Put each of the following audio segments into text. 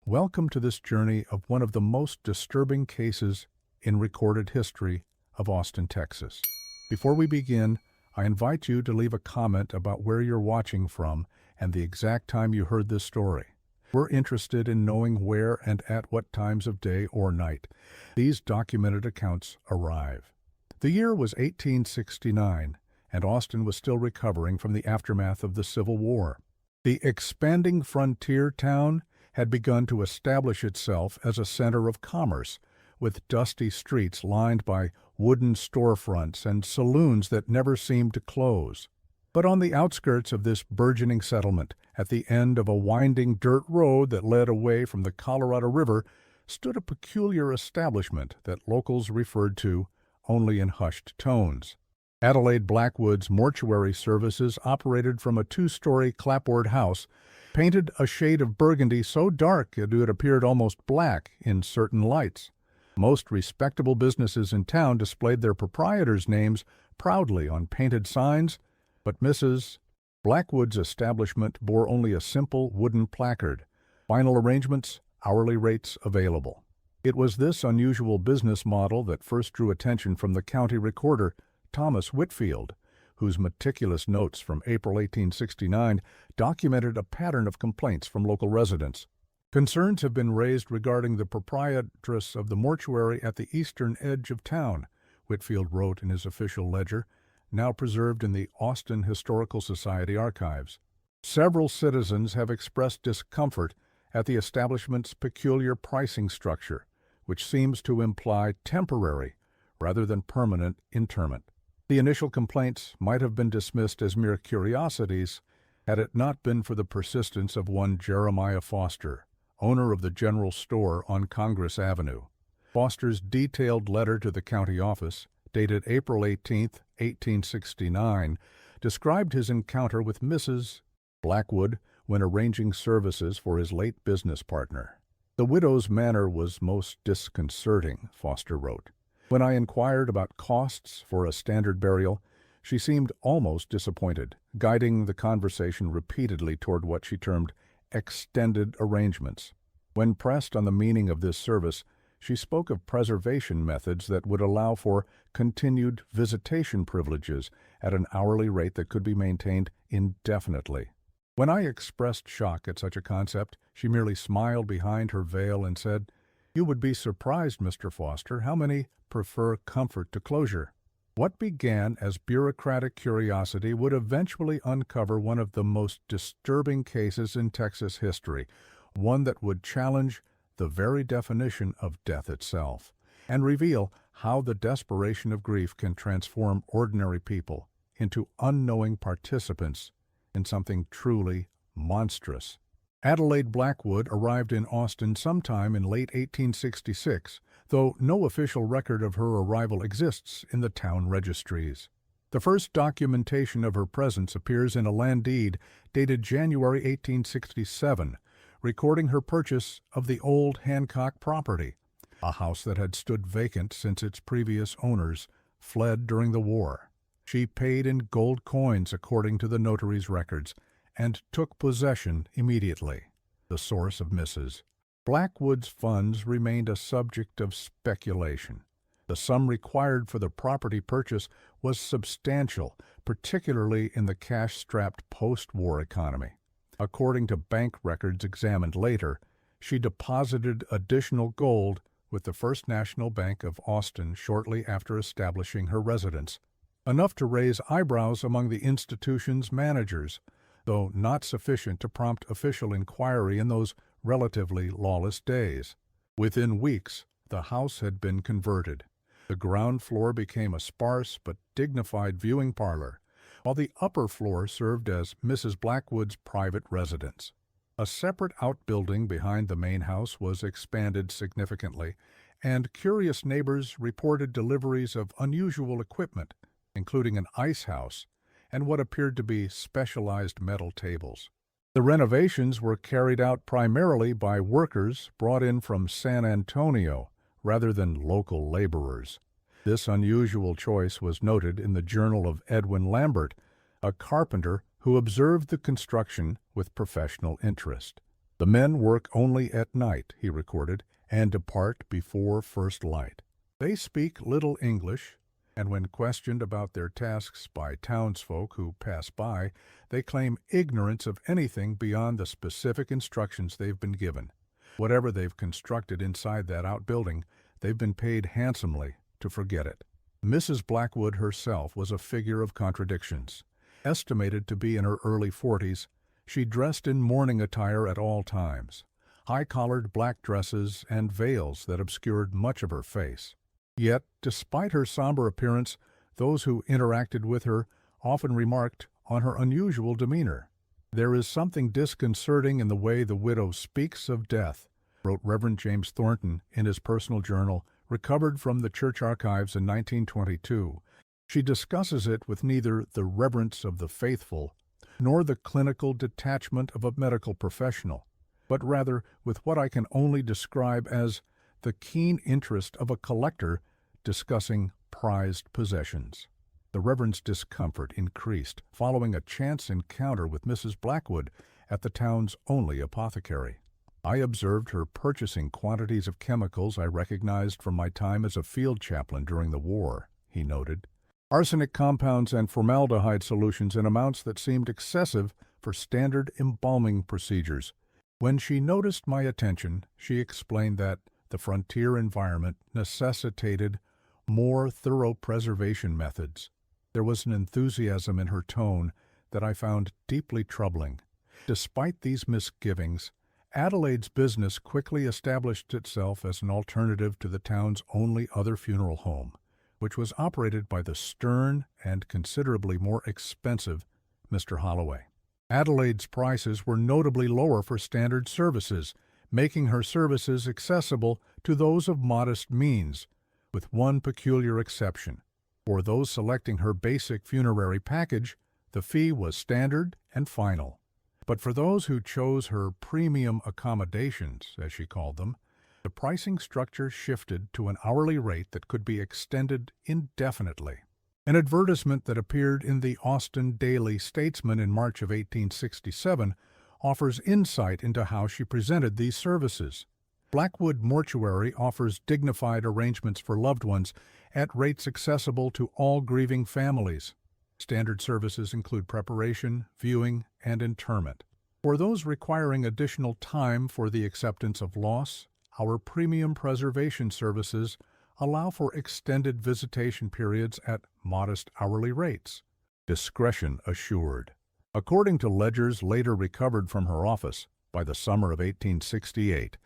Welcome to this journey of one of the most disturbing cases in recorded history of Austin, Texas. Before we begin, I invite you to leave a comment about where you're watching from and the exact time you heard this story. We're interested in knowing where and at what times of day or night these documented accounts arrive. The year was 1869, and Austin was still recovering from the aftermath of the Civil War. The expanding frontier town had begun to establish itself as a center of commerce, with dusty streets lined by wooden storefronts and saloons that never seemed to close. But on the outskirts of this burgeoning settlement, at the end of a winding dirt road that led away from the Colorado River, stood a peculiar establishment that locals referred to only in hushed tones. Adelaide Blackwood's mortuary services operated from a two-story clapboard house, painted a shade of burgundy so dark it appeared almost black in certain lights. Most respectable businesses in town displayed their proprietors' names proudly on painted signs, but Mrs. Blackwood's establishment bore only a simple wooden placard, "Final arrangements, hourly rates available." It was this unusual business model that first drew attention from the county recorder, Thomas Whitfield, whose meticulous notes from April 1869 documented a pattern of complaints from local residents. Concerns have been raised regarding the proprietress of the mortuary at the eastern edge of town, Whitfield wrote in his official ledger, now preserved in the Austin Historical Society archives. Several citizens have expressed discomfort at the establishment's peculiar pricing structure, which seems to imply temporary rather than permanent interment. The initial complaints might have been dismissed as mere curiosities had it not been for the persistence of one Jeremiah Foster, owner of the general store on Congress Avenue. Foster's detailed letter to the county office, dated April 18, 1869, described his encounter with Mrs. Blackwood when arranging services for his late business partner. "The widow's manner was most disconcerting," Foster wrote. "When I inquired about costs for a standard burial, she seemed almost disappointed, guiding the conversation repeatedly toward what she termed extended arrangements. When pressed on the meaning of this service, she spoke of preservation methods that would allow for continued visitation privileges at an hourly rate that could be maintained indefinitely. When I expressed shock at such a concept, she merely smiled behind her veil and said, 'You would be surprised, Mr. Foster, how many prefer comfort to closure.' What began as bureaucratic curiosity would eventually uncover one of the most disturbing cases in Texas history, one that would challenge the very definition of death itself, and reveal how the desperation of grief can transform ordinary people into unknowing participants in something truly monstrous. Adelaide Blackwood arrived in Austin sometime in late 1866, though no official record of her arrival exists in the town registries. The first documentation of her presence appears in a land deed dated January 1867, recording her purchase of the old Hancock property, a house that had stood vacant since its previous owners fled during the war. She paid in gold coins according to the notary's records, and took possession immediately. The source of Mrs. Blackwood's funds remained a subject of speculation. The sum required for the property purchase was substantial, particularly in the cash-strapped post-war economy. According to bank records examined later, she deposited additional gold with the First National Bank of Austin shortly after establishing her residence, enough to raise eyebrows among the institution's managers, though not sufficient to prompt official inquiry in those relatively lawless days. Within weeks, the house had been converted. The ground floor became a sparse but dignified viewing parlor, while the upper floor served as Mrs. Blackwood's private residence. A separate outbuilding behind the main house was expanded significantly, and curious neighbors reported deliveries of unusual equipment, including an ice house and what appeared to be specialized metal tables. The renovations were carried out primarily by workers brought in from San Antonio rather than local laborers. This unusual choice was noted in the journal of Edwin Lambert, a carpenter who observed the construction with professional interest. "The men work only at night," he recorded, "and depart before first light. They speak little English, and when questioned about their tasks by townsfolk who pass by, they claim ignorance of anything beyond the specific instructions they've been given. Whatever they've constructed inside that outbuilding, they've been paid handsomely to forget it." Mrs. Blackwood herself was a figure of contradictions. Estimated to be in her early 40s, she dressed in mourning attire at all times, high-collared black dresses and veils that obscured much of her face. Yet, despite her somber appearance, those who interacted with her often remarked on her unusual demeanor. "There is something disconcerting in the way the widow speaks of death," wrote Reverend James Thornton in his personal journal, recovered from the church archives in 1922. She discusses it with neither the reverence of the faithful nor the clinical detachment of a medical professional, but rather with what I can only describe as the keen interest of a collector discussing prized possessions. The Reverend's discomfort increased following a chance encounter with Mrs. Blackwood at the town's only apothecary. "I observed her purchasing quantities of chemicals I recognized from my time as a field chaplain during the war," he noted. "Arsenic compounds and formaldehyde solutions in amounts that seemed excessive for standard embalming procedures. When she noticed my attention, she explained that the frontier environment necessitated more thorough preservation methods. There was an enthusiasm in her tone that I found deeply troubling. Despite these misgivings, Adelaide's business quickly established itself as an alternative to the town's only other funeral home, which was operated by the stern and considerably more expensive Mr. Holloway. Adelaide's prices were notably lower for standard services, making her services accessible to those of modest means, with one peculiar exception. For those selecting her basic funerary package, the fee was standard and final. But for those who chose her premium accommodations, as she called them, the pricing structure shifted to an hourly rate that could be extended indefinitely. An advertisement that appeared in the Austin Daily Statesman in March of 1867 offers insight into how she presented these services. Blackwood Mortuary offers dignified arrangements for loved ones at rates accessible to all grieving families. Standard services include preparation, viewing, and interment. For those requiring additional time for the acceptance of loss, our premium preservation services allow for extended visitation periods at modest hourly rates. Discretion assured. According to ledgers later recovered from her office, by the summer of 1868,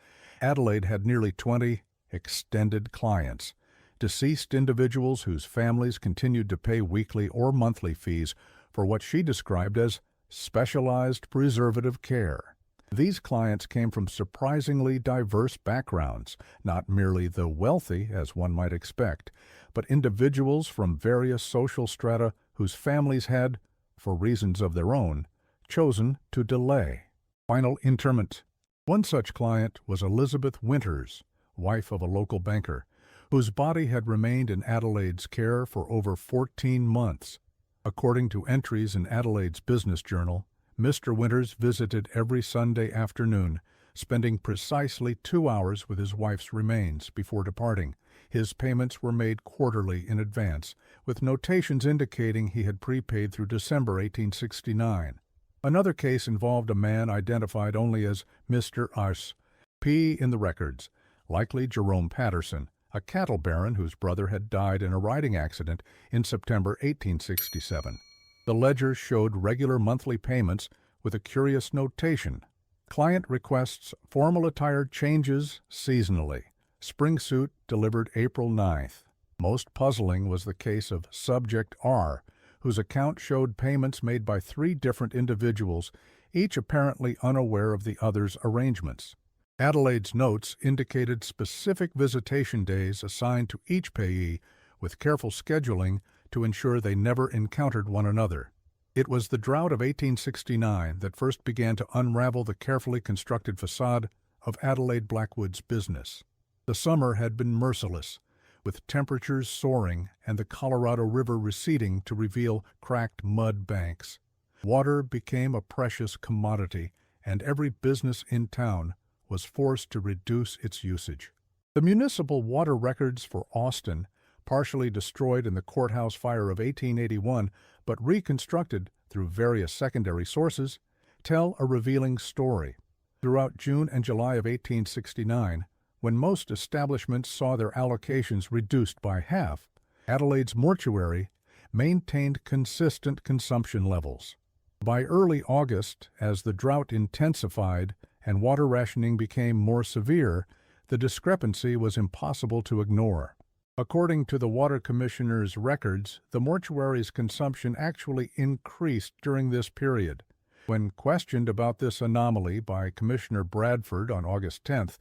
Adelaide had nearly 20 extended clients, deceased individuals whose families continued to pay weekly or monthly fees for what she described as specialized preservative care. These clients came from surprisingly diverse backgrounds, not merely the wealthy, as one might expect, but individuals from various social strata whose families had, for reasons of their own, chosen to delay. Final interment. One such client was Elizabeth Winters, wife of a local banker, whose body had remained in Adelaide's care for over 14 months. According to entries in Adelaide's business journal, Mr. Winters visited every Sunday afternoon, spending precisely 2 hours with his wife's remains before departing. His payments were made quarterly in advance, with notations indicating he had prepaid through December 1869. Another case involved a man identified only as Mr. Ars P. in the records, likely Jerome Patterson, a cattle baron whose brother had died in a riding accident in September 1867. The ledger showed regular monthly payments with a curious notation. Client requests formal attire changes seasonally. Spring suit delivered April 9th. Most puzzling was the case of Subject R, whose account showed payments made by 3 different individuals, each apparently unaware of the other's arrangements. Adelaide's notes indicated specific visitation days assigned to each payee, with careful scheduling to ensure they never encountered one another. It was the drought of 1869 that first began to unravel the carefully constructed facade of Adelaide Blackwood's business. The summer had been merciless, with temperatures soaring and the Colorado River receding to reveal cracked mud banks. Water became a precious commodity, and every business in town was forced to reduce its usage. The municipal water records for Austin, partially destroyed in the courthouse fire of 1881 but reconstructed through various secondary sources, tell a revealing story. Throughout June and July of 1869, when most establishments saw their allocations reduced by half, Adelaide's mortuary maintained consistent consumption levels. By early August, as the drought intensified and water rationing became more severe, the discrepancy was impossible to ignore. According to the Water Commissioner's records, the mortuary's consumption actually increased during this period. When questioned about this anomaly by Commissioner Bradford on August 10th,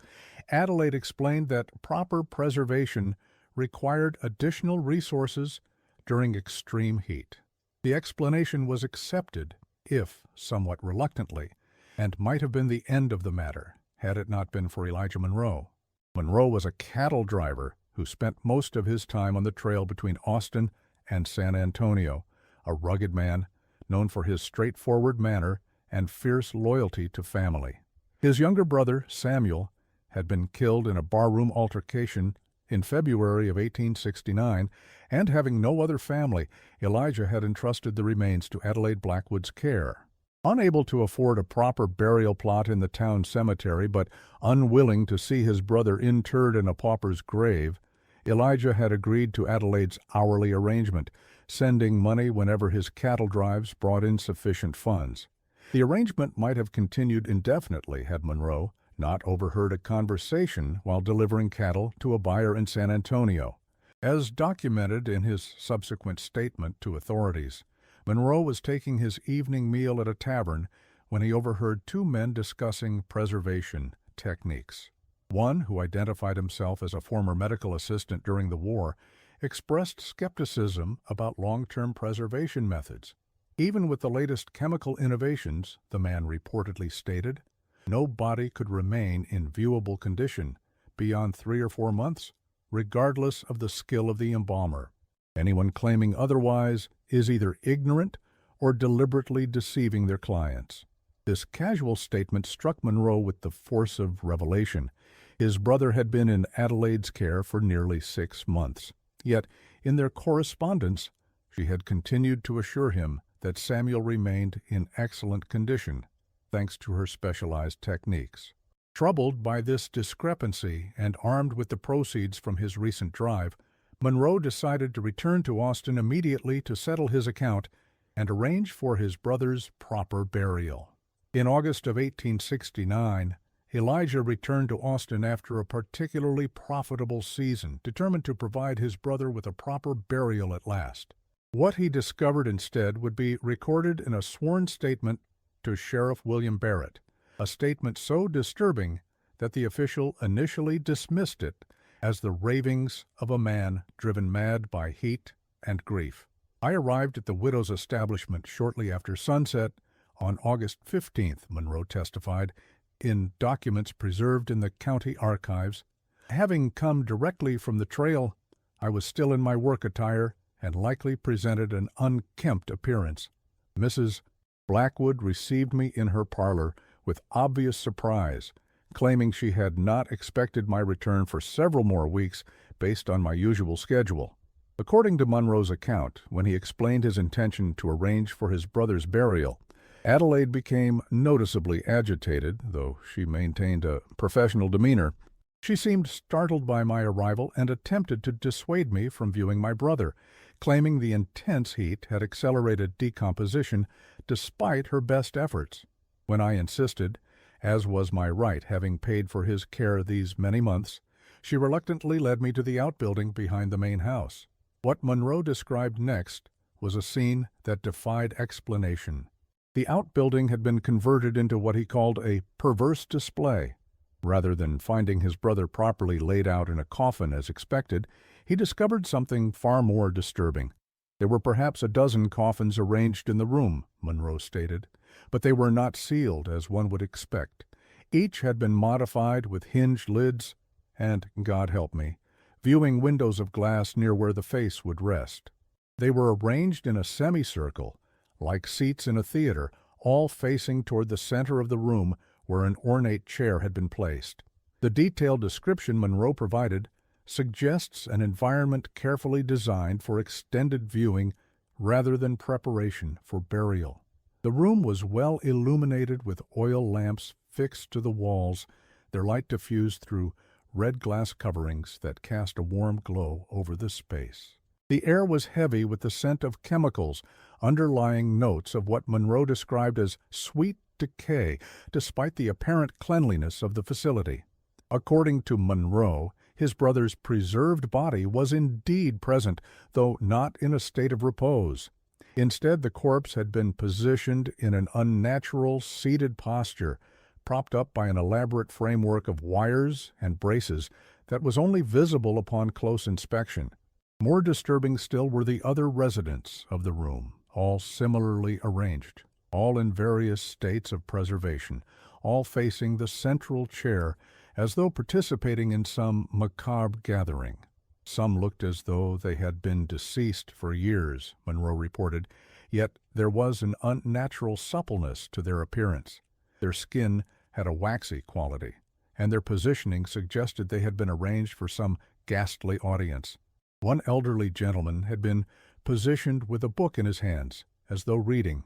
Adelaide explained that proper preservation required additional resources during extreme heat. The explanation was accepted, if somewhat reluctantly, and might have been the end of the matter had it not been for Elijah Monroe. Monroe was a cattle driver who spent most of his time on the trail between Austin and San Antonio, a rugged man known for his straightforward manner and fierce loyalty to family. His younger brother, Samuel, had been killed in a barroom altercation in February of 1869, and having no other family, Elijah had entrusted the remains to Adelaide Blackwood's care. Unable to afford a proper burial plot in the town cemetery, but unwilling to see his brother interred in a pauper's grave, Elijah had agreed to Adelaide's hourly arrangement, sending money whenever his cattle drives brought in sufficient funds. The arrangement might have continued indefinitely had Monroe not overheard a conversation while delivering cattle to a buyer in San Antonio. As documented in his subsequent statement to authorities, Monroe was taking his evening meal at a tavern when he overheard two men discussing preservation techniques. One, who identified himself as a former medical assistant during the war, expressed skepticism about long-term preservation methods. Even with the latest chemical innovations, the man reportedly stated, no body could remain in viewable condition beyond 3 or 4 months, regardless of the skill of the embalmer. Anyone claiming otherwise is either ignorant or deliberately deceiving their clients. This casual statement struck Monroe with the force of revelation. His brother had been in Adelaide's care for nearly 6 months. Yet, in their correspondence, she had continued to assure him that Samuel remained in excellent condition, thanks to her specialized techniques. Troubled by this discrepancy and armed with the proceeds from his recent drive, Monroe decided to return to Austin immediately to settle his account and arrange for his brother's proper burial. In August of 1869, Elijah returned to Austin after a particularly profitable season, determined to provide his brother with a proper burial at last. What he discovered instead would be recorded in a sworn statement to Sheriff William Barrett, a statement so disturbing that the official initially dismissed it as the ravings of a man driven mad by heat and grief. I arrived at the widow's establishment shortly after sunset on August 15th, Monroe testified, in documents preserved in the county archives. Having come directly from the trail, I was still in my work attire and likely presented an unkempt appearance. Mrs. Blackwood received me in her parlor with obvious surprise, claiming she had not expected my return for several more weeks based on my usual schedule. According to Monroe's account, when he explained his intention to arrange for his brother's burial, Adelaide became noticeably agitated, though she maintained a professional demeanor. She seemed startled by my arrival and attempted to dissuade me from viewing my brother, claiming the intense heat had accelerated decomposition despite her best efforts. When I insisted, as was my right having paid for his care these many months, she reluctantly led me to the outbuilding behind the main house. What Monroe described next was a scene that defied explanation. The outbuilding had been converted into what he called a perverse display. Rather than finding his brother properly laid out in a coffin as expected, he discovered something far more disturbing. There were perhaps a dozen coffins arranged in the room, Monroe stated, but they were not sealed as one would expect. Each had been modified with hinged lids and, God help me, viewing windows of glass near where the face would rest. They were arranged in a semicircle, like seats in a theater, all facing toward the center of the room where an ornate chair had been placed. The detailed description Monroe provided suggests an environment carefully designed for extended viewing rather than preparation for burial. The room was well illuminated with oil lamps fixed to the walls, their light diffused through red glass coverings that cast a warm glow over the space. The air was heavy with the scent of chemicals, underlying notes of what Monroe described as sweet decay, despite the apparent cleanliness of the facility. According to Monroe, his brother's preserved body was indeed present, though not in a state of repose. Instead, the corpse had been positioned in an unnatural, seated posture, propped up by an elaborate framework of wires and braces that was only visible upon close inspection. More disturbing still were the other residents of the room, all similarly arranged, all in various states of preservation, all facing the central chair as though participating in some macabre gathering. Some looked as though they had been deceased for years, Monroe reported, yet there was an unnatural suppleness to their appearance. Their skin had a waxy quality, and their positioning suggested they had been arranged for some ghastly audience. One elderly gentleman had been positioned with a book in his hands, as though reading.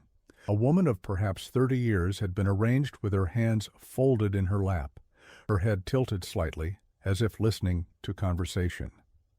A woman of perhaps 30 years had been arranged with her hands folded in her lap, her head tilted slightly, as if listening to conversation.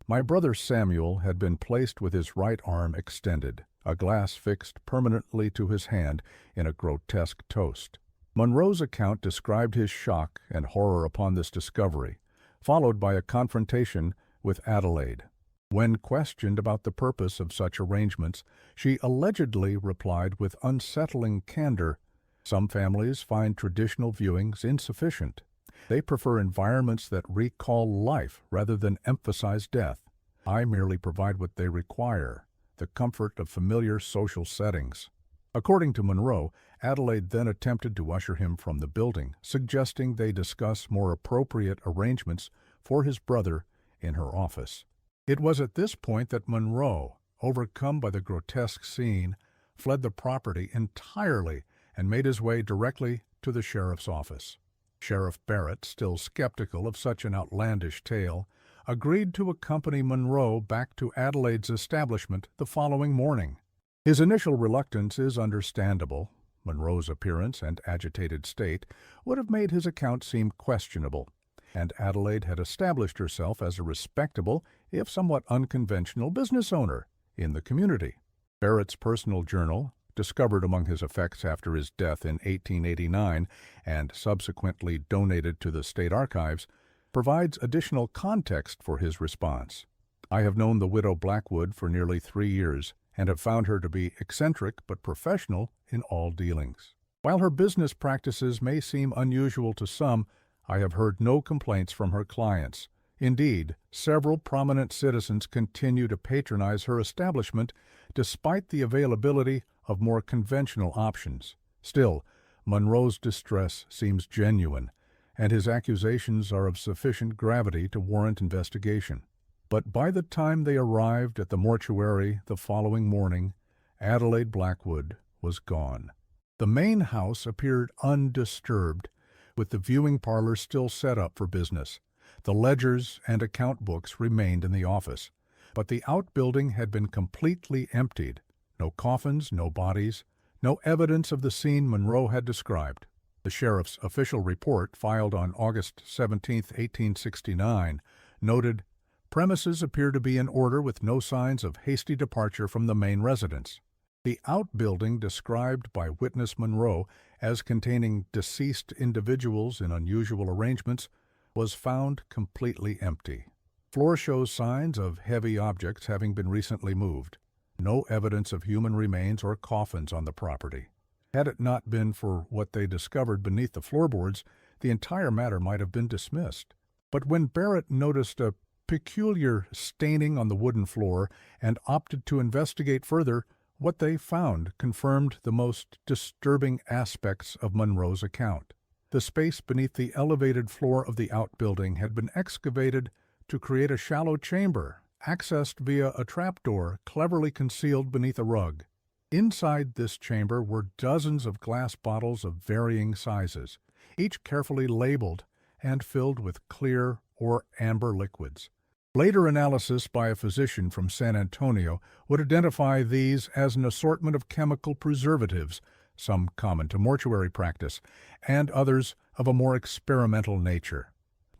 My brother Samuel had been placed with his right arm extended, a glass fixed permanently to his hand in a grotesque toast. Monroe's account described his shock and horror upon this discovery, followed by a confrontation with Adelaide. When questioned about the purpose of such arrangements, she allegedly replied with unsettling candor, "Some families find traditional viewings insufficient. They prefer environments that recall life rather than emphasize death. I merely provide what they require, the comfort of familiar social settings." According to Monroe, Adelaide then attempted to usher him from the building, suggesting they discuss more appropriate arrangements for his brother in her office. It was at this point that Monroe, overcome by the grotesque scene, fled the property entirely and made his way directly to the sheriff's office. Sheriff Barrett, still skeptical of such an outlandish tale, agreed to accompany Monroe back to Adelaide's establishment the following morning. His initial reluctance is understandable. Monroe's appearance and agitated state would have made his account seem questionable, and Adelaide had established herself as a respectable, if somewhat unconventional, business owner in the community. Barrett's personal journal, discovered among his effects after his death in 1889 and subsequently donated to the state archives, provides additional context for his response. "I have known the widow Blackwood for nearly 3 years and have found her to be eccentric but professional in all dealings. While her business practices may seem unusual to some, I have heard no complaints from her clients. Indeed, several prominent citizens continue to patronize her establishment despite the availability of more conventional options. Still, Monroe's distress seems genuine, and his accusations are of sufficient gravity to warrant investigation." But by the time they arrived at the mortuary the following morning, Adelaide Blackwood was gone. The main house appeared undisturbed, with the viewing parlor still set up for business. The ledgers and account books remained in the office, but the outbuilding had been completely emptied. No coffins, no bodies, no evidence of the scene Monroe had described. The sheriff's official report, filed on August 17, 1869, noted, "Premises appear to be in order with no signs of hasty departure from the main residence." The outbuilding, described by witness Monroe as containing deceased individuals in unusual arrangements, was found completely empty. Floor shows signs of heavy objects having been recently moved. No evidence of human remains or coffins on the property. Had it not been for what they discovered beneath the floorboards, the entire matter might have been dismissed. But when Barrett noticed a peculiar staining on the wooden floor and opted to investigate further, what they found confirmed the most disturbing aspects of Monroe's account. The space beneath the elevated floor of the outbuilding had been excavated to create a shallow chamber, accessed via a trapdoor cleverly concealed beneath a rug. Inside this chamber were dozens of glass bottles of varying sizes, each carefully labeled and filled with clear or amber liquids. Later analysis by a physician from San Antonio would identify these as an assortment of chemical preservatives, some common to mortuary practice, and others of a more experimental nature.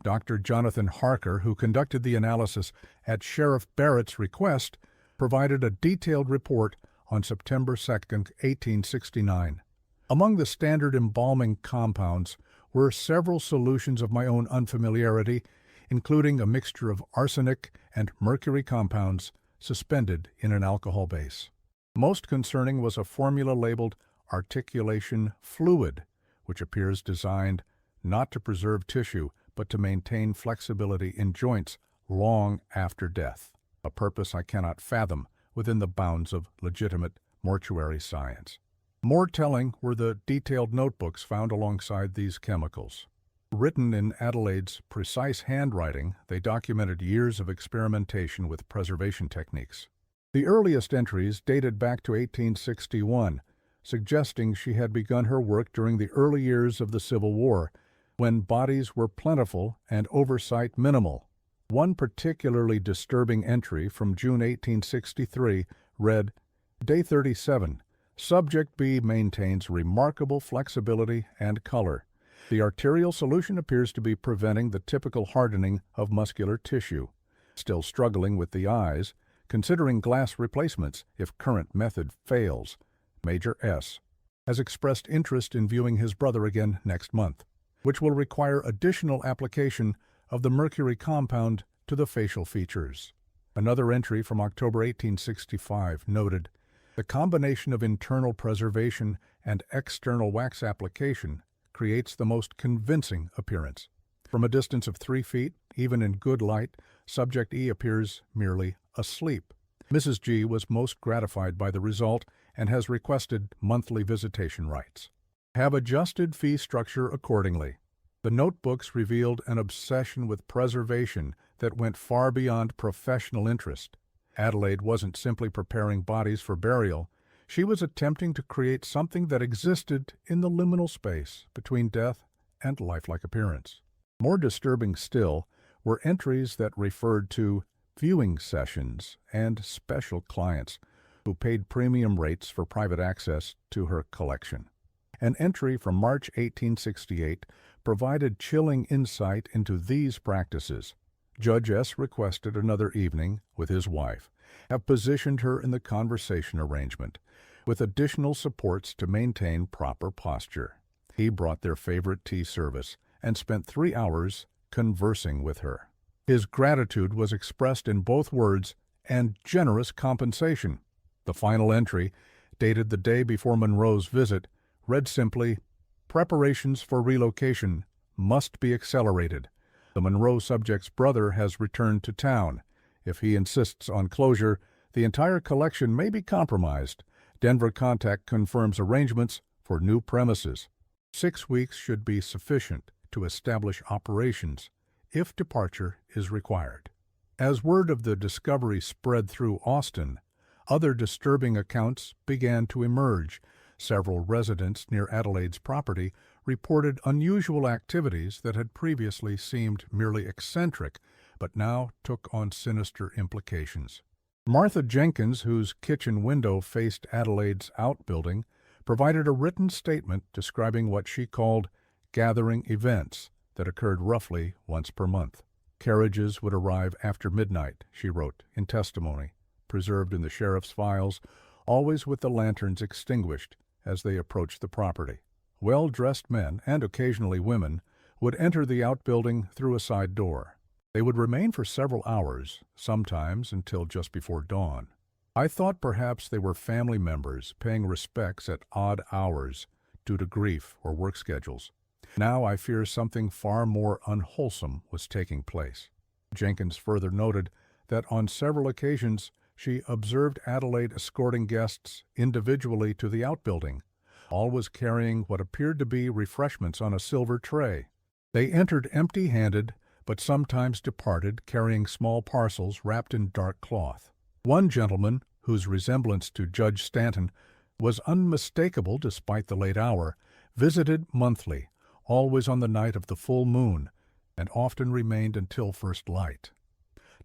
Dr. Jonathan Harker, who conducted the analysis at Sheriff Barrett's request, provided a detailed report on September 2, 1869. Among the standard embalming compounds were several solutions of my own unfamiliarity, including a mixture of arsenic and mercury compounds suspended in an alcohol base. Most concerning was a formula labeled articulation fluid, which appears designed not to preserve tissue, but to maintain flexibility in joints long after death, a purpose I cannot fathom within the bounds of legitimate mortuary science. More telling were the detailed notebooks found alongside these chemicals. Written in Adelaide's precise handwriting, they documented years of experimentation with preservation techniques. The earliest entries dated back to 1861, suggesting she had begun her work during the early years of the Civil War, when bodies were plentiful and oversight minimal. One particularly disturbing entry from June 1863 read, Day 37. Subject B maintains remarkable flexibility and color. The arterial solution appears to be preventing the typical hardening of muscular tissue. Still struggling with the eyes, considering glass replacements if current method fails. Major S. has expressed interest in viewing his brother again next month, which will require additional application of the mercury compound to the facial features. Another entry from October 1865 noted, the combination of internal preservation and external wax application creates the most convincing appearance. From a distance of 3 feet, even in good light, subject E appears merely asleep. Mrs. G was most gratified by the result and has requested monthly visitation rights. Have adjusted fee structure accordingly. The notebooks revealed an obsession with preservation that went far beyond professional interest. Adelaide wasn't simply preparing bodies for burial. She was attempting to create something that existed in the liminal space between death and lifelike appearance. More disturbing still were entries that referred to viewing sessions and special clients who paid premium rates for private access to her collection. An entry from March 1868 provided chilling insight into these practices. Judge S. requested another evening with his wife, have positioned her in the conversation arrangement, with additional supports to maintain proper posture. He brought their favorite tea service and spent 3 hours conversing with her. His gratitude was expressed in both words and generous compensation. The final entry, dated the day before Monroe's visit, read simply, preparations for relocation must be accelerated. The Monroe subject's brother has returned to town. If he insists on closure, the entire collection may be compromised. Denver contact confirms arrangements for new premises. 6 weeks should be sufficient to establish operations if departure is required. As word of the discovery spread through Austin, other disturbing accounts began to emerge. Several residents near Adelaide's property reported unusual activities that had previously seemed merely eccentric, but now took on sinister implications. Martha Jenkins, whose kitchen window faced Adelaide's outbuilding, provided a written statement describing what she called gathering events that occurred roughly once per month. Carriages would arrive after midnight, she wrote in testimony, preserved in the sheriff's files, always with the lanterns extinguished as they approached the property. Well-dressed men, and occasionally women, would enter the outbuilding through a side door. They would remain for several hours, sometimes until just before dawn. I thought perhaps they were family members paying respects at odd hours due to grief or work schedules. Now I fear something far more unwholesome was taking place. Jenkins further noted that on several occasions she observed Adelaide escorting guests individually to the outbuilding, always carrying what appeared to be refreshments on a silver tray. They entered empty-handed, but sometimes departed carrying small parcels wrapped in dark cloth. One gentleman, whose resemblance to Judge Stanton was unmistakable despite the late hour, visited monthly, always on the night of the full moon, and often remained until first light.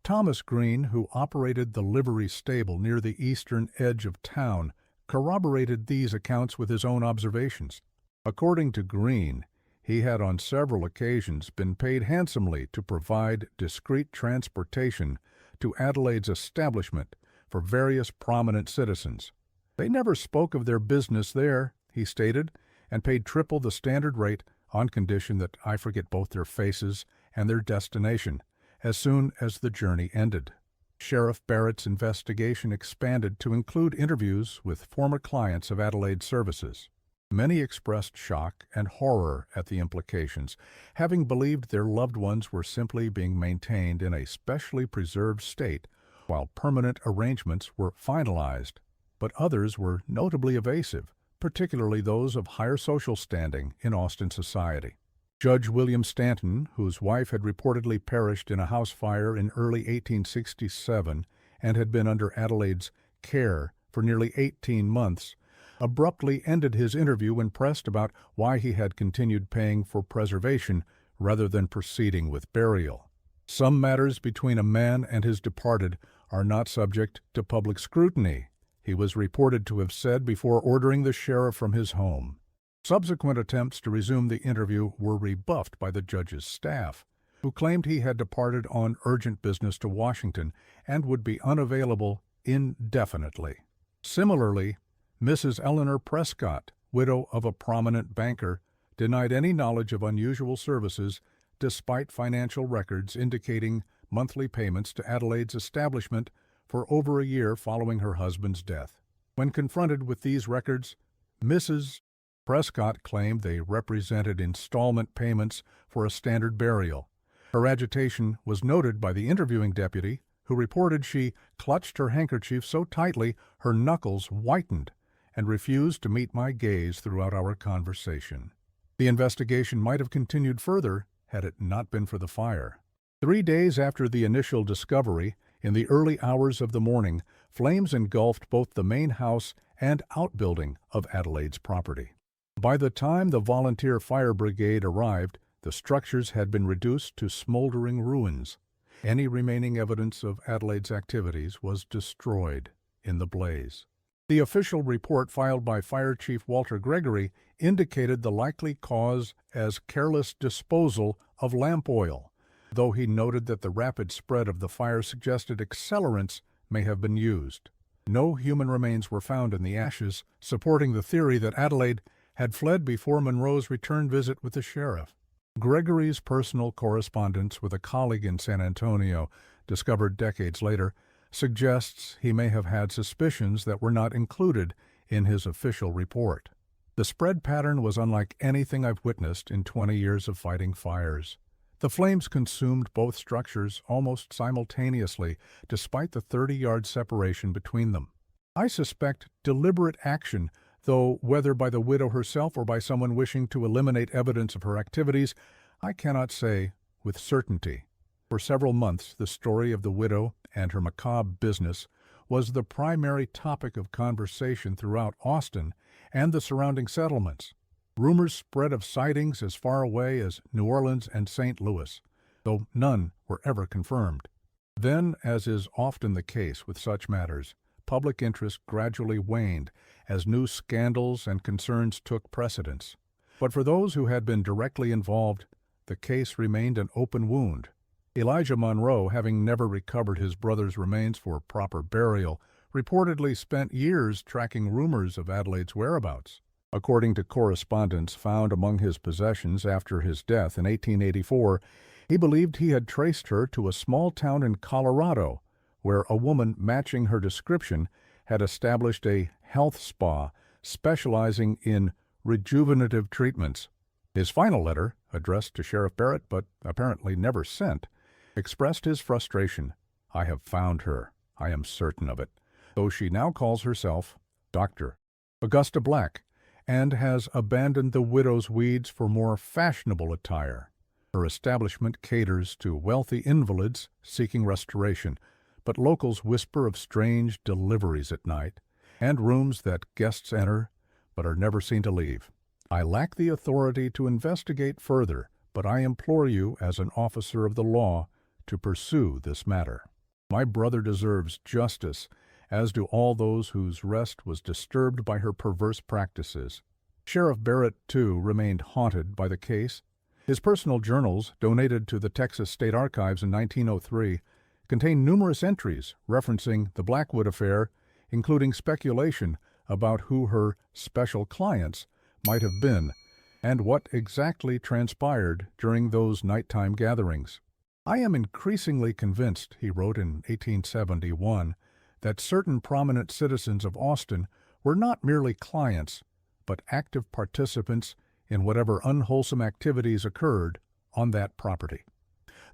Thomas Green, who operated the livery stable near the eastern edge of town, corroborated these accounts with his own observations. According to Green, he had on several occasions been paid handsomely to provide discreet transportation to Adelaide's establishment for various prominent citizens. They never spoke of their business there, he stated, and paid triple the standard rate on condition that I forget both their faces and their destination as soon as the journey ended. Sheriff Barrett's investigation expanded to include interviews with former clients of Adelaide's services. Many expressed shock and horror at the implications, having believed their loved ones were simply being maintained in a specially preserved state while permanent arrangements were finalized. But others were notably evasive, particularly those of higher social standing in Austin society. Judge William Stanton, whose wife had reportedly perished in a house fire in early 1867 and had been under Adelaide's care for nearly 18 months, abruptly ended his interview when pressed about why he had continued paying for preservation rather than proceeding with burial. Some matters between a man and his departed are not subject to public scrutiny, he was reported to have said before ordering the sheriff from his home. Subsequent attempts to resume the interview were rebuffed by the judge's staff, who claimed he had departed on urgent business to Washington and would be unavailable indefinitely. Similarly, Mrs. Eleanor Prescott, widow of a prominent banker, denied any knowledge of unusual services despite financial records indicating monthly payments to Adelaide's establishment for over a year following her husband's death. When confronted with these records, Mrs. Prescott claimed they represented installment payments for a standard burial. Her agitation was noted by the interviewing deputy, who reported she clutched her handkerchief so tightly her knuckles whitened and refused to meet my gaze throughout our conversation. The investigation might have continued further had it not been for the fire. 3 days after the initial discovery, in the early hours of the morning, flames engulfed both the main house and outbuilding of Adelaide's property. By the time the volunteer fire brigade arrived, the structures had been reduced to smoldering ruins. Any remaining evidence of Adelaide's activities was destroyed in the blaze. The official report filed by Fire Chief Walter Gregory indicated the likely cause as careless disposal of lamp oil, though he noted that the rapid spread of the fire suggested accelerants may have been used. No human remains were found in the ashes, supporting the theory that Adelaide had fled before Monroe's return visit with the sheriff. Gregory's personal correspondence with a colleague in San Antonio, discovered decades later, suggests he may have had suspicions that were not included in his official report. The spread pattern was unlike anything I've witnessed in 20 years of fighting fires. The flames consumed both structures almost simultaneously, despite the 30-yard separation between them. I suspect deliberate action, though whether by the widow herself or by someone wishing to eliminate evidence of her activities, I cannot say with certainty. For several months, the story of the widow and her macabre business was the primary topic of conversation throughout Austin and the surrounding settlements. Rumors spread of sightings as far away as New Orleans and St. Louis, though none were ever confirmed. Then, as is often the case with such matters, public interest gradually waned as new scandals and concerns took precedence. But for those who had been directly involved, the case remained an open wound. Elijah Monroe, having never recovered his brother's remains for proper burial, reportedly spent years tracking rumors of Adelaide's whereabouts. According to correspondence found among his possessions after his death in 1884, he believed he had traced her to a small town in Colorado, where a woman matching her description had established a health spa specializing in rejuvenative treatments. His final letter, addressed to Sheriff Barrett but apparently never sent, expressed his frustration. "I have found her. I am certain of it, though she now calls herself Dr. Augusta Black, and has abandoned the widow's weeds for more fashionable attire. Her establishment caters to wealthy invalids seeking restoration, but locals whisper of strange deliveries at night, and rooms that guests enter but are never seen to leave. I lack the authority to investigate further, but I implore you as an officer of the law to pursue this matter. My brother deserves justice, as do all those whose rest was disturbed by her perverse practices. Sheriff Barrett, too, remained haunted by the case. His personal journals, donated to the Texas State Archives in 1903, contain numerous entries referencing the Blackwood affair, including speculation about who her special clients might have been and what exactly transpired during those nighttime gatherings. I am increasingly convinced, he wrote in 1871, that certain prominent citizens of Austin were not merely clients, but active participants in whatever unwholesome activities occurred on that property.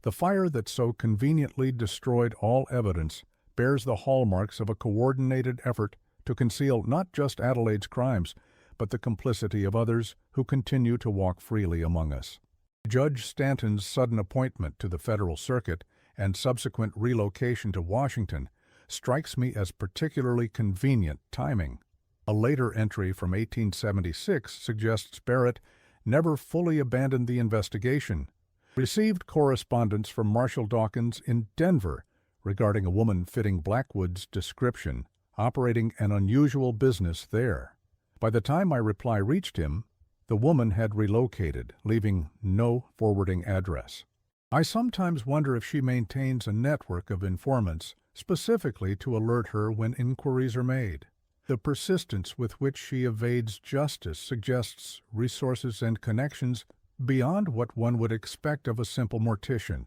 The fire that so conveniently destroyed all evidence bears the hallmarks of a coordinated effort to conceal not just Adelaide's crimes, but the complicity of others who continue to walk freely among us. Judge Stanton's sudden appointment to the federal circuit and subsequent relocation to Washington strikes me as particularly convenient timing. A later entry from 1876 suggests Barrett never fully abandoned the investigation. Received correspondence from Marshall Dawkins in Denver regarding a woman fitting Blackwood's description, operating an unusual business there. By the time my reply reached him, the woman had relocated, leaving no forwarding address. I sometimes wonder if she maintains a network of informants specifically to alert her when inquiries are made. The persistence with which she evades justice suggests resources and connections beyond what one would expect of a simple mortician.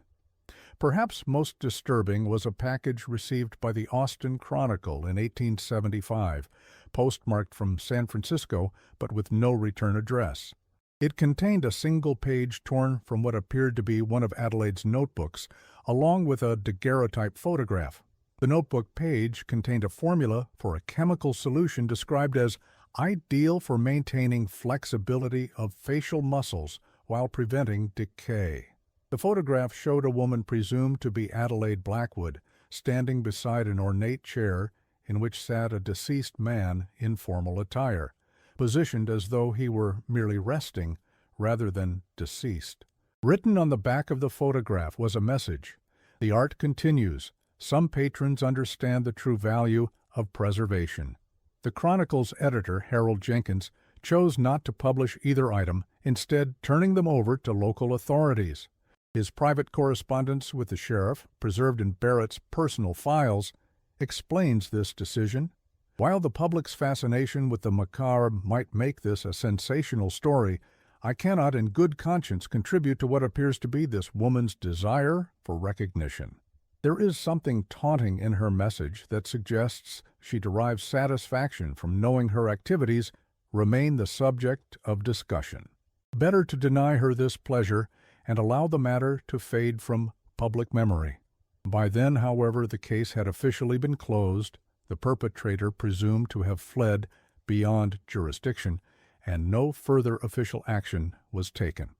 Perhaps most disturbing was a package received by the Austin Chronicle in 1875, postmarked from San Francisco but with no return address. It contained a single page torn from what appeared to be one of Adelaide's notebooks, along with a daguerreotype photograph. The notebook page contained a formula for a chemical solution described as ideal for maintaining flexibility of facial muscles while preventing decay. The photograph showed a woman presumed to be Adelaide Blackwood standing beside an ornate chair in which sat a deceased man in formal attire, positioned as though he were merely resting rather than deceased. Written on the back of the photograph was a message: "The art continues. Some patrons understand the true value of preservation." The Chronicle's editor, Harold Jenkins, chose not to publish either item, instead turning them over to local authorities. His private correspondence with the sheriff, preserved in Barrett's personal files, explains this decision. While the public's fascination with the macabre might make this a sensational story, I cannot in good conscience contribute to what appears to be this woman's desire for recognition. There is something taunting in her message that suggests she derives satisfaction from knowing her activities remain the subject of discussion. Better to deny her this pleasure and allow the matter to fade from public memory. By then, however, the case had officially been closed, the perpetrator presumed to have fled beyond jurisdiction, and no further official action was taken.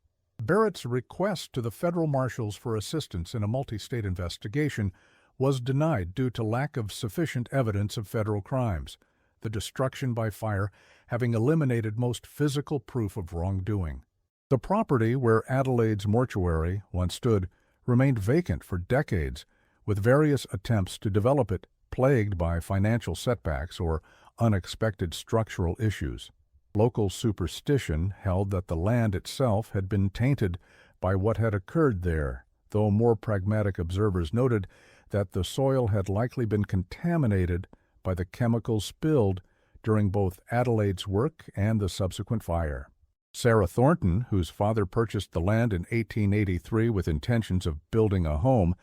Barrett's request to the federal marshals for assistance in a multi-state investigation was denied due to lack of sufficient evidence of federal crimes, the destruction by fire having eliminated most physical proof of wrongdoing. The property where Adelaide's mortuary once stood remained vacant for decades, with various attempts to develop it plagued by financial setbacks or unexpected structural issues. Local superstition held that the land itself had been tainted by what had occurred there, though more pragmatic observers noted that the soil had likely been contaminated by the chemicals spilled during both Adelaide's work and the subsequent fire. Sarah Thornton, whose father purchased the land in 1883 with intentions of building a home,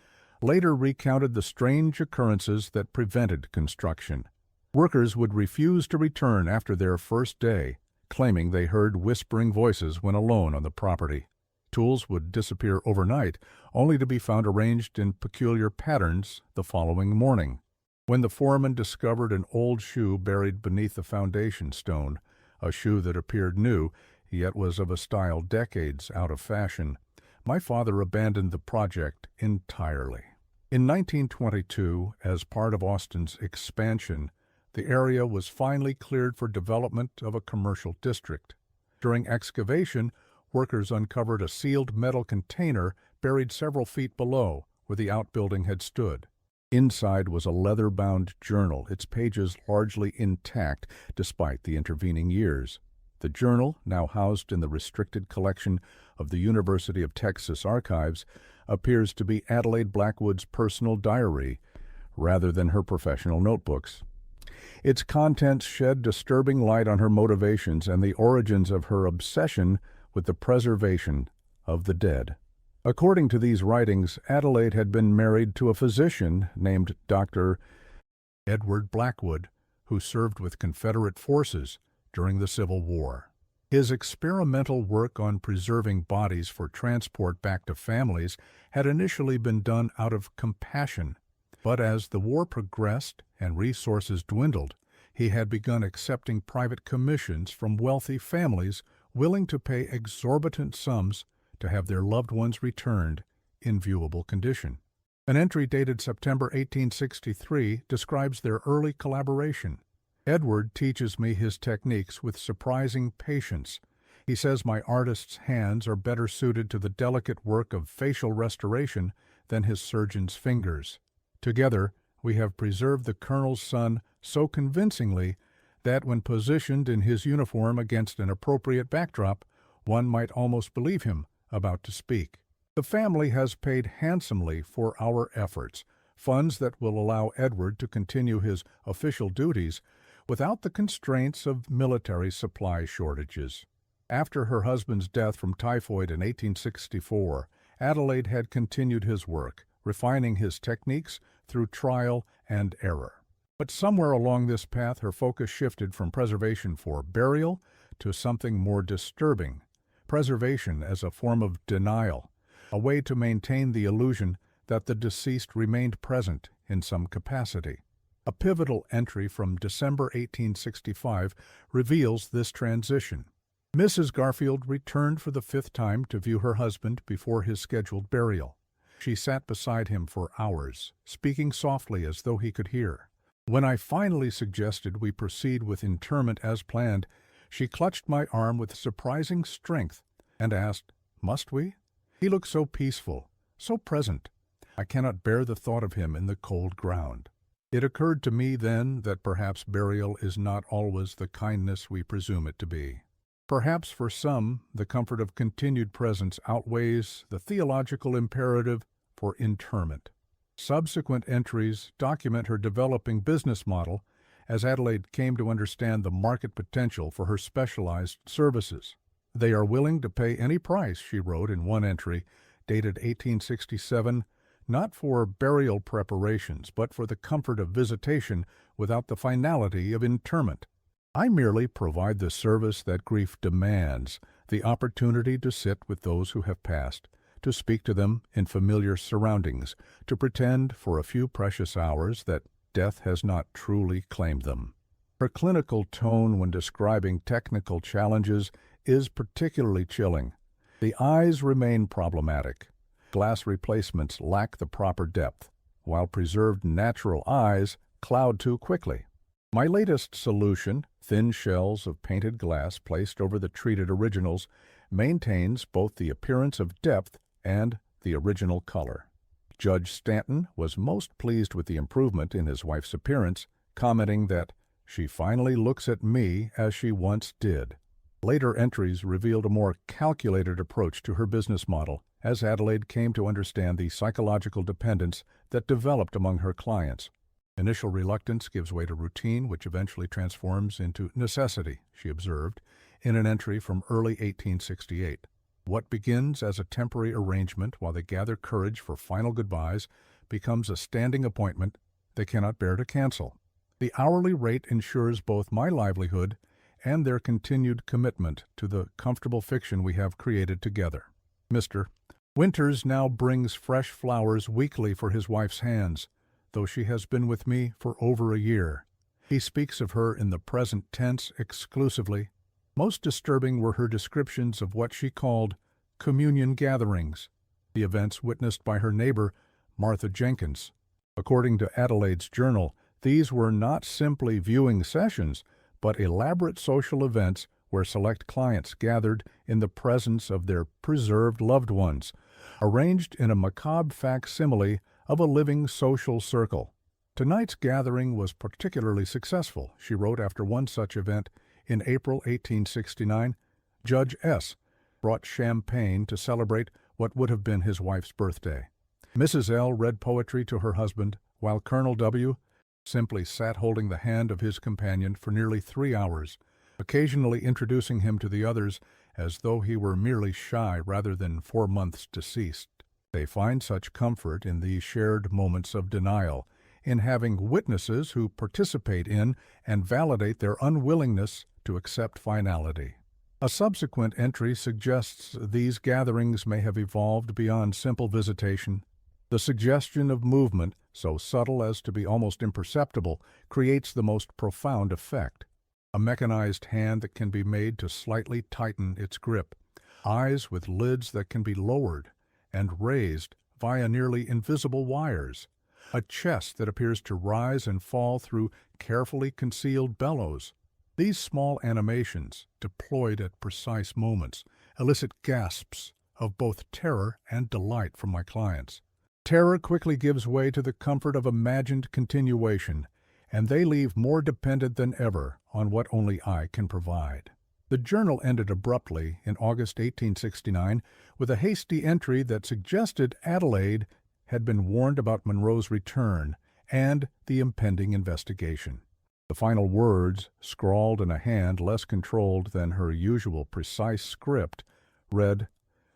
later recounted the strange occurrences that prevented construction. Workers would refuse to return after their first day, claiming they heard whispering voices when alone on the property. Tools would disappear overnight, only to be found arranged in peculiar patterns the following morning. When the foreman discovered an old shoe buried beneath the foundation stone, a shoe that appeared new, yet was of a style decades out of fashion, my father abandoned the project entirely. In 1922, as part of Austin's expansion, the area was finally cleared for development of a commercial district. During excavation, workers uncovered a sealed metal container buried several feet below where the outbuilding had stood. Inside was a leather-bound journal, its pages largely intact despite the intervening years. The journal, now housed in the restricted collection of the University of Texas Archives, appears to be Adelaide Blackwood's personal diary rather than her professional notebooks. Its contents shed disturbing light on her motivations and the origins of her obsession with the preservation of the dead. According to these writings, Adelaide had been married to a physician named Dr. Edward Blackwood, who served with Confederate forces during the Civil War. His experimental work on preserving bodies for transport back to families had initially been done out of compassion, but as the war progressed and resources dwindled, he had begun accepting private commissions from wealthy families willing to pay exorbitant sums to have their loved ones returned in viewable condition. An entry dated September 1863 describes their early collaboration. Edward teaches me his techniques with surprising patience. He says my artist's hands are better suited to the delicate work of facial restoration than his surgeon's fingers. Together, we have preserved the colonel's son so convincingly that when positioned in his uniform against an appropriate backdrop, one might almost believe him about to speak. The family has paid handsomely for our efforts, funds that will allow Edward to continue his official duties without the constraints of military supply shortages. After her husband's death from typhoid in 1864, Adelaide had continued his work, refining his techniques through trial and error. But somewhere along this path, her focus shifted from preservation for burial to something more disturbing: preservation as a form of denial, a way to maintain the illusion that the deceased remained present in some capacity. A pivotal entry from December 1865 reveals this transition. Mrs. Garfield returned for the 5th time to view her husband before his scheduled burial. She sat beside him for hours, speaking softly as though he could hear. When I finally suggested we proceed with interment as planned, she clutched my arm with surprising strength and asked, "Must we?" He looked so peaceful, so present. I cannot bear the thought of him in the cold ground. It occurred to me then that perhaps burial is not always the kindness we presume it to be. Perhaps for some, the comfort of continued presence outweighs the theological imperative for interment. Subsequent entries document her developing business model as Adelaide came to understand the market potential for her specialized services. "They are willing to pay any price," she wrote in one entry, dated 1867, "not for burial preparations, but for the comfort of visitation without the finality of interment. I merely provide the service that grief demands, the opportunity to sit with those who have passed, to speak to them in familiar surroundings, to pretend for a few precious hours that death has not truly claimed them." Her clinical tone when describing technical challenges is particularly chilling. The eyes remain problematic. Glass replacements lack the proper depth, while preserved natural eyes cloud too quickly. My latest solution, thin shells of painted glass placed over the treated originals, maintains both the appearance of depth and the original color. Judge Stanton was most pleased with the improvement in his wife's appearance, commenting that she finally looks at me as she once did. Later entries revealed a more calculated approach to her business model, as Adelaide came to understand the psychological dependence that developed among her clients. Initial reluctance gives way to routine, which eventually transforms into necessity, she observed, in an entry from early 1868. What begins as a temporary arrangement while they gather courage for final goodbyes becomes a standing appointment they cannot bear to cancel. The hourly rate ensures both my livelihood and their continued commitment to the comfortable fiction we have created together. Mr. Winters now brings fresh flowers weekly for his wife's hands, though she has been with me for over a year. He speaks of her in the present tense exclusively. Most disturbing were her descriptions of what she called communion gatherings, the events witnessed by her neighbor, Martha Jenkins. According to Adelaide's journal, These were not simply viewing sessions, but elaborate social events where select clients gathered in the presence of their preserved loved ones, arranged in a macabre facsimile of a living social circle. Tonight's gathering was particularly successful, she wrote after one such event in April 1869. Judge S. brought champagne to celebrate what would have been his wife's birthday. Mrs. L. read poetry to her husband, while Colonel W. simply sat holding the hand of his companion for nearly 3 hours, occasionally introducing him to the others as though he were merely shy rather than 4 months deceased. They find such comfort in these shared moments of denial, in having witnesses who participate in and validate their unwillingness to accept finality. A subsequent entry suggests these gatherings may have evolved beyond simple visitation. The suggestion of movement, so subtle as to be almost imperceptible, creates the most profound effect. A mechanized hand that can be made to slightly tighten its grip, eyes with lids that can be lowered and raised via nearly invisible wires, a chest that appears to rise and fall through carefully concealed bellows. These small animations, deployed at precise moments, elicit gasps of both terror and delight from my clients. Terror quickly gives way to the comfort of imagined continuation, and they leave more dependent than ever on what only I can provide. The journal ended abruptly in August 1869 with a hasty entry that suggested Adelaide had been warned about Monroe's return and the impending investigation. The final words, scrawled in a hand less controlled than her usual precise script, read,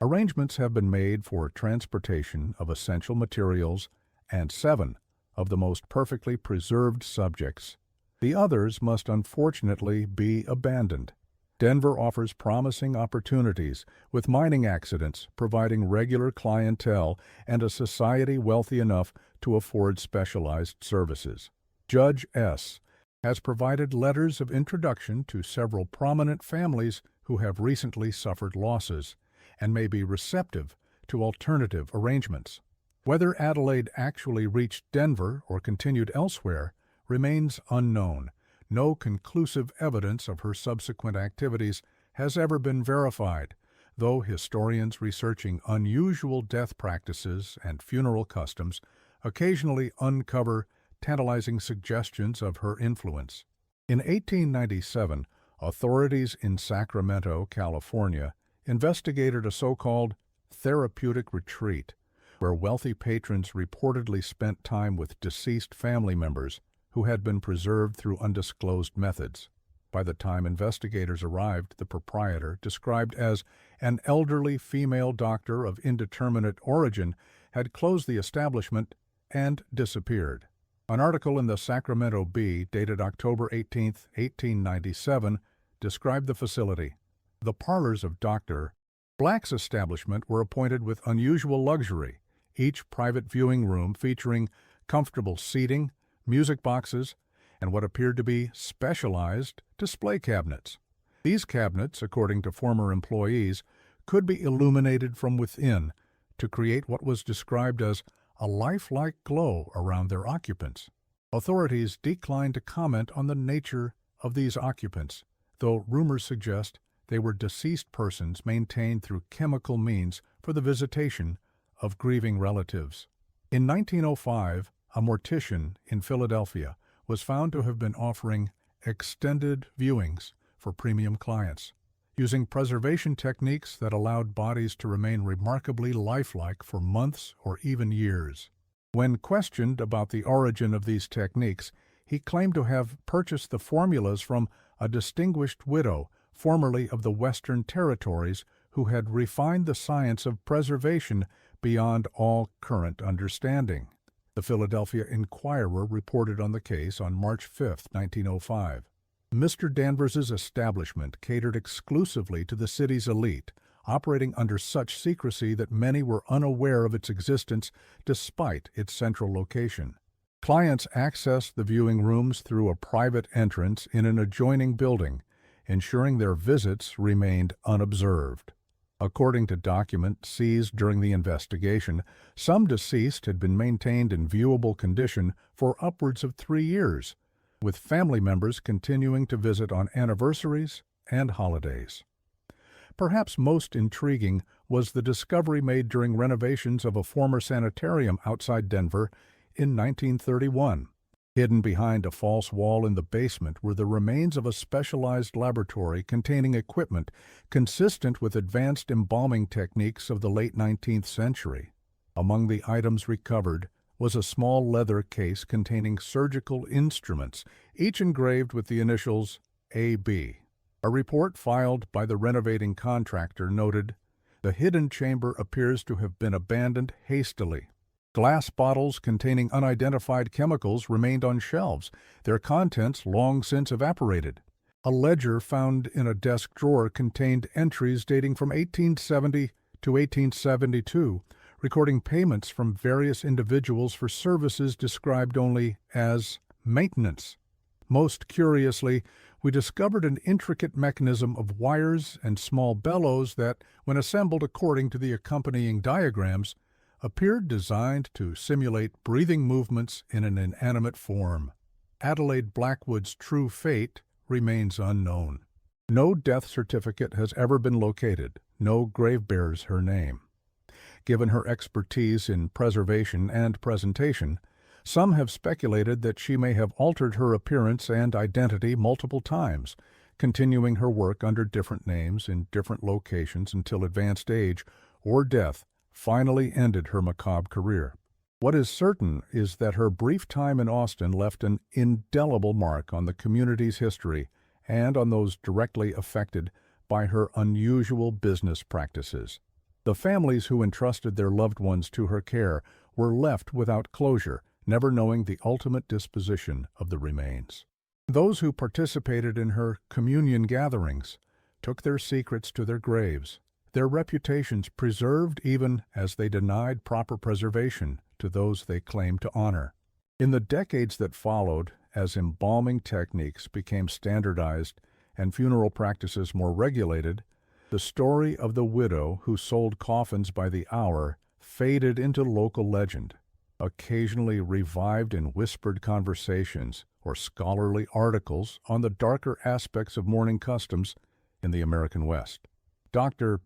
"Arrangements have been made for transportation of essential materials and 7 of the most perfectly preserved subjects. The others must unfortunately be abandoned. Denver offers promising opportunities, with mining accidents providing regular clientele and a society wealthy enough to afford specialized services. Judge S. has provided letters of introduction to several prominent families who have recently suffered losses and may be receptive to alternative arrangements. Whether Adelaide actually reached Denver or continued elsewhere remains unknown. No conclusive evidence of her subsequent activities has ever been verified, though historians researching unusual death practices and funeral customs occasionally uncover tantalizing suggestions of her influence. In 1897, authorities in Sacramento, California, investigated a so-called therapeutic retreat, where wealthy patrons reportedly spent time with deceased family members who had been preserved through undisclosed methods. By the time investigators arrived, the proprietor, described as an elderly female doctor of indeterminate origin, had closed the establishment and disappeared. An article in the Sacramento Bee, dated October 18, 1897, described the facility. The parlors of Dr. Black's establishment were appointed with unusual luxury, each private viewing room featuring comfortable seating, music boxes, and what appeared to be specialized display cabinets. These cabinets, according to former employees, could be illuminated from within to create what was described as a lifelike glow around their occupants. Authorities declined to comment on the nature of these occupants, though rumors suggest they were deceased persons maintained through chemical means for the visitation of grieving relatives. In 1905, a mortician in Philadelphia was found to have been offering extended viewings for premium clients, using preservation techniques that allowed bodies to remain remarkably lifelike for months or even years. When questioned about the origin of these techniques, he claimed to have purchased the formulas from a distinguished widow, formerly of the Western Territories, who had refined the science of preservation beyond all current understanding. The Philadelphia Inquirer reported on the case on March 5, 1905. Mr. Danvers's establishment catered exclusively to the city's elite, operating under such secrecy that many were unaware of its existence despite its central location. Clients accessed the viewing rooms through a private entrance in an adjoining building, ensuring their visits remained unobserved. According to documents seized during the investigation, some deceased had been maintained in viewable condition for upwards of 3 years, with family members continuing to visit on anniversaries and holidays. Perhaps most intriguing was the discovery made during renovations of a former sanitarium outside Denver in 1931. Hidden behind a false wall in the basement were the remains of a specialized laboratory containing equipment consistent with advanced embalming techniques of the late 19th century. Among the items recovered was a small leather case containing surgical instruments, each engraved with the initials AB. A report filed by the renovating contractor noted, "The hidden chamber appears to have been abandoned hastily. Glass bottles containing unidentified chemicals remained on shelves, their contents long since evaporated. A ledger found in a desk drawer contained entries dating from 1870 to 1872, recording payments from various individuals for services described only as maintenance. Most curiously, we discovered an intricate mechanism of wires and small bellows that, when assembled according to the accompanying diagrams, appeared designed to simulate breathing movements in an inanimate form. Adelaide Blackwood's true fate remains unknown. No death certificate has ever been located. No grave bears her name. Given her expertise in preservation and presentation, some have speculated that she may have altered her appearance and identity multiple times, continuing her work under different names in different locations until advanced age or death finally ended her macabre career. What is certain is that her brief time in Austin left an indelible mark on the community's history and on those directly affected by her unusual business practices. The families who entrusted their loved ones to her care were left without closure, never knowing the ultimate disposition of the remains. Those who participated in her communion gatherings took their secrets to their graves, their reputations preserved even as they denied proper preservation to those they claimed to honor. In the decades that followed, as embalming techniques became standardized and funeral practices more regulated, the story of the widow who sold coffins by the hour faded into local legend, occasionally revived in whispered conversations or scholarly articles on the darker aspects of mourning customs in the American West. Dr.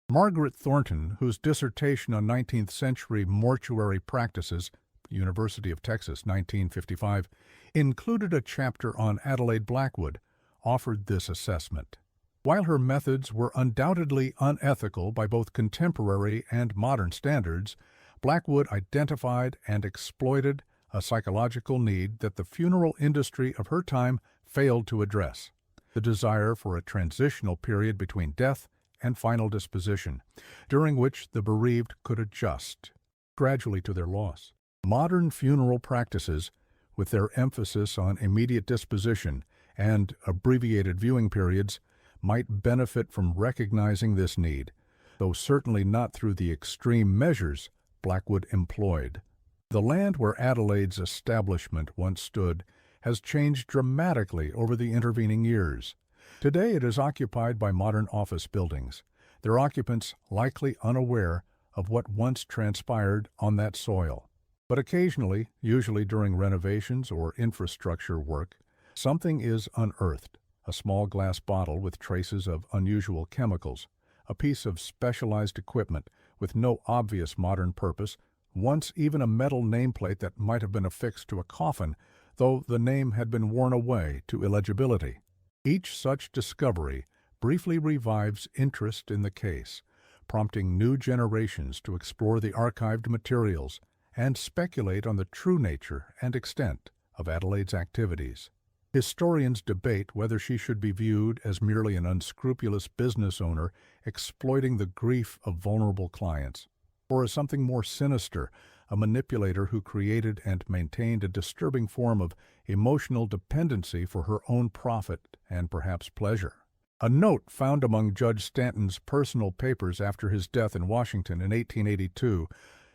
Margaret Thornton, whose dissertation on 19th century mortuary practices, University of Texas, 1955, included a chapter on Adelaide Blackwood, offered this assessment. While her methods were undoubtedly unethical by both contemporary and modern standards, Blackwood identified and exploited a psychological need that the funeral industry of her time failed to address: the desire for a transitional period between death and final disposition, during which the bereaved could adjust gradually to their loss. Modern funeral practices, with their emphasis on immediate disposition and abbreviated viewing periods, might benefit from recognizing this need, though certainly not through the extreme measures Blackwood employed. The land where Adelaide's establishment once stood has changed dramatically over the intervening years. Today it is occupied by modern office buildings, their occupants likely unaware of what once transpired on that soil. But occasionally, usually during renovations or infrastructure work, something is unearthed: a small glass bottle with traces of unusual chemicals, a piece of specialized equipment with no obvious modern purpose, once even a metal nameplate that might have been affixed to a coffin, though the name had been worn away to illegibility. Each such discovery briefly revives interest in the case, prompting new generations to explore the archived materials and speculate on the true nature and extent of Adelaide's activities. Historians debate whether she should be viewed as merely an unscrupulous business owner exploiting the grief of vulnerable clients, or as something more sinister, a manipulator who created and maintained a disturbing form of emotional dependency for her own profit and perhaps pleasure. A note found among Judge Stanton's personal papers after his death in Washington in 1882,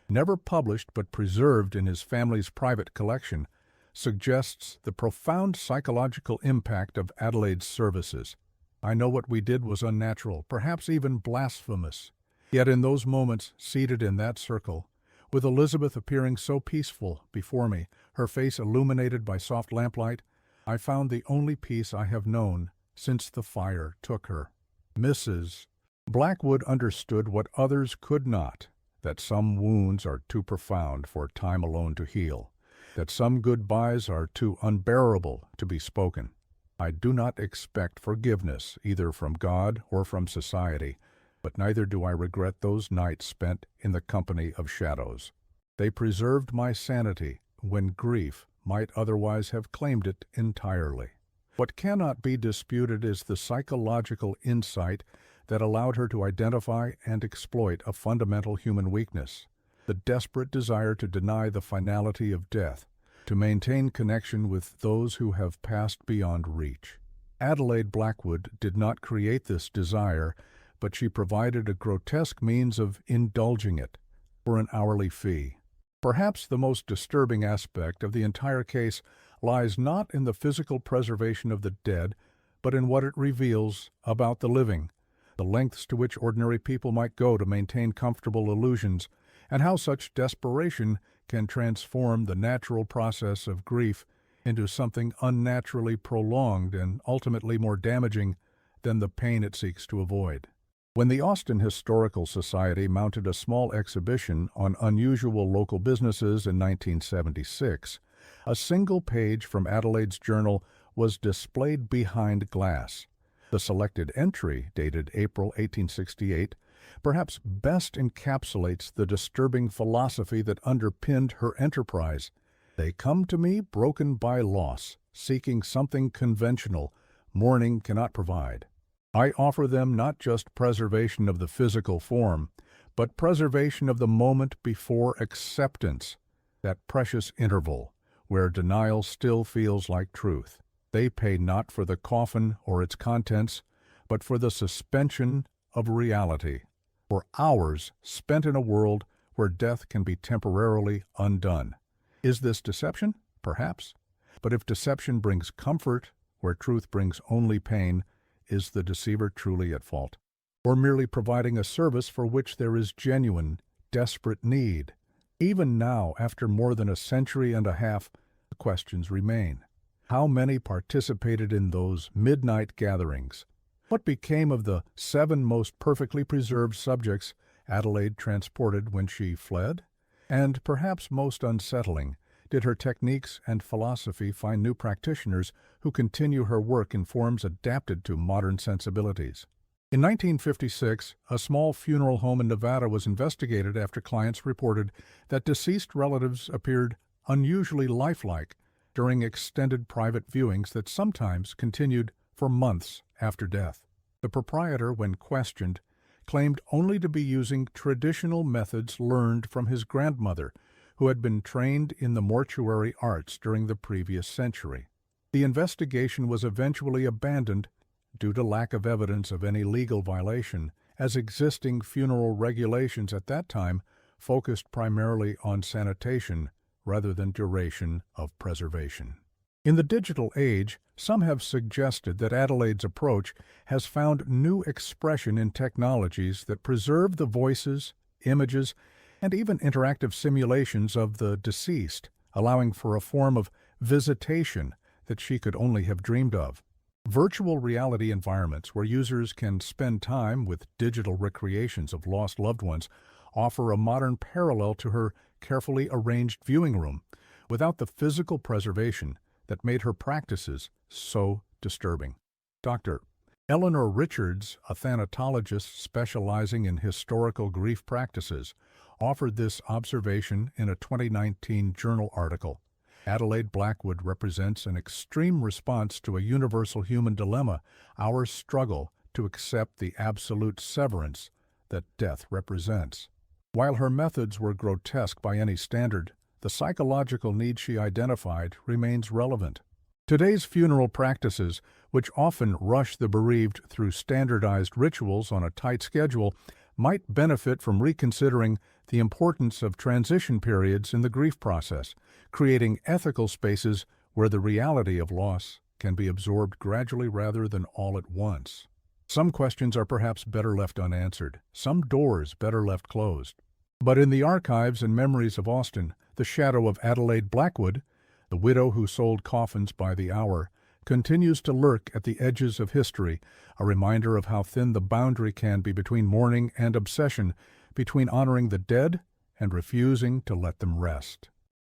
never published but preserved in his family's private collection, suggests the profound psychological impact of Adelaide's services. I know what we did was unnatural, perhaps even blasphemous. Yet in those moments, seated in that circle, with Elizabeth appearing so peaceful before me, her face illuminated by soft lamplight, I found the only peace I have known since the fire took her. Mrs. Blackwood understood what others could not, that some wounds are too profound for time alone to heal, that some goodbyes are too unbearable to be spoken. I do not expect forgiveness either from God or from society, but neither do I regret those nights spent in the company of shadows. They preserved my sanity when grief might otherwise have claimed it entirely. What cannot be disputed is the psychological insight that allowed her to identify and exploit a fundamental human weakness, the desperate desire to deny the finality of death, to maintain connection with those who have passed beyond reach. Adelaide Blackwood did not create this desire, but she provided a grotesque means of indulging it for an hourly fee. Perhaps the most disturbing aspect of the entire case lies not in the physical preservation of the dead, but in what it reveals about the living, the lengths to which ordinary people might go to maintain comfortable illusions, and how such desperation can transform the natural process of grief into something unnaturally prolonged and ultimately more damaging than the pain it seeks to avoid. When the Austin Historical Society mounted a small exhibition on unusual local businesses in 1976, a single page from Adelaide's journal was displayed behind glass. The selected entry, dated April 1868, perhaps best encapsulates the disturbing philosophy that underpinned her enterprise. They come to me broken by loss, seeking something conventional mourning cannot provide. I offer them not just preservation of the physical form, but preservation of the moment before acceptance, that precious interval where denial still feels like truth. They pay not for the coffin or its contents, but for the suspension of reality, for hours spent in a world where death can be temporarily undone. Is this deception? Perhaps. But if deception brings comfort where truth brings only pain, is the deceiver truly at fault, or merely providing a service for which there is genuine, desperate need? Even now, after more than a century and a half, the questions remain. How many participated in those midnight gatherings? What became of the 7 most perfectly preserved subjects Adelaide transported when she fled? And, perhaps most unsettling, did her techniques and philosophy find new practitioners who continue her work in forms adapted to modern sensibilities? In 1956, a small funeral home in Nevada was investigated after clients reported that deceased relatives appeared unusually lifelike during extended private viewings that sometimes continued for months after death. The proprietor, when questioned, claimed only to be using traditional methods learned from his grandmother, who had been trained in the mortuary arts during the previous century. The investigation was eventually abandoned due to lack of evidence of any legal violation, as existing funeral regulations at that time focused primarily on sanitation rather than duration of preservation. In the digital age, some have suggested that Adelaide's approach has found new expression in technologies that preserve the voices, images, and even interactive simulations of the deceased, allowing for a form of visitation that she could only have dreamed of. Virtual reality environments where users can spend time with digital recreations of lost loved ones offer a modern parallel to her carefully arranged viewing room, without the physical preservation that made her practices so disturbing. Dr. Eleanor Richards, a thanatologist specializing in historical grief practices, offered this observation in a 2019 journal article. Adelaide Blackwood represents an extreme response to a universal human dilemma, our struggle to accept the absolute severance that death represents. While her methods were grotesque by any standard, the psychological need she identified remains relevant. Today's funeral practices, which often rush the bereaved through standardized rituals on a tight schedule, might benefit from reconsidering the importance of transition periods in the grief process, creating ethical spaces where the reality of loss can be absorbed gradually rather than all at once. Some questions are perhaps better left unanswered, some doors better left closed. But in the archives and memories of Austin, the shadow of Adelaide Blackwood, the widow who sold coffins by the hour, continues to lurk at the edges of history, a reminder of how thin the boundary can be between mourning and obsession, between honoring the dead and refusing to let them rest.